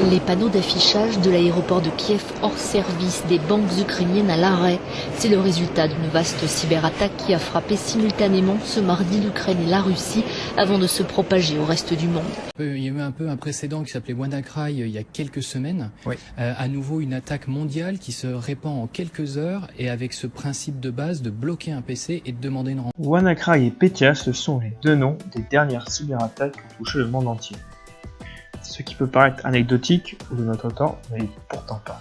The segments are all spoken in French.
Les panneaux d'affichage de l'aéroport de Kiev hors service, des banques ukrainiennes à l'arrêt. C'est le résultat d'une vaste cyberattaque qui a frappé simultanément ce mardi l'Ukraine et la Russie avant de se propager au reste du monde. Il y a eu un peu un précédent qui s'appelait WannaCry il y a quelques semaines. Oui. À nouveau une attaque mondiale qui se répand en quelques heures et avec ce principe de base de bloquer un PC et de demander une rencontre. WannaCry et Petya, ce sont les deux noms des dernières cyberattaques qui ont touché le monde entier. Ce qui peut paraître anecdotique ou de notre temps, mais pourtant pas.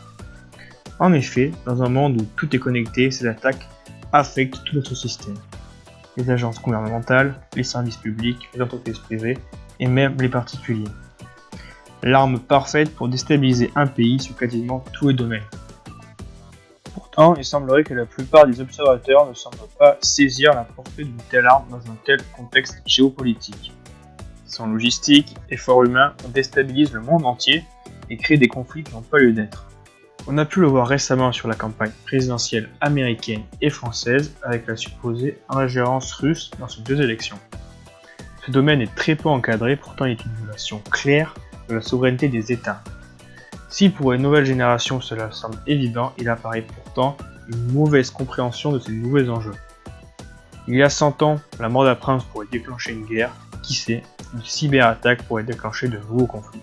En effet, dans un monde où tout est connecté, ces attaques affectent tout notre système. Les agences gouvernementales, les services publics, les entreprises privées et même les particuliers. L'arme parfaite pour déstabiliser un pays sur quasiment tous les domaines. Pourtant, il semblerait que la plupart des observateurs ne semblent pas saisir la portée d'une telle arme dans un tel contexte géopolitique. Sans logistique, efforts humains, on déstabilise le monde entier et crée des conflits qui n'ont pas lieu d'être. On a pu le voir récemment sur la campagne présidentielle américaine et française avec la supposée ingérence russe dans ces deux élections. Ce domaine est très peu encadré, pourtant il est une violation claire de la souveraineté des États. Si pour une nouvelle génération cela semble évident, il apparaît pourtant une mauvaise compréhension de ces nouveaux enjeux. Il y a 100 ans, la mort d'un prince pourrait déclencher une guerre, qui sait, une cyberattaque pourrait déclencher de nouveaux conflits.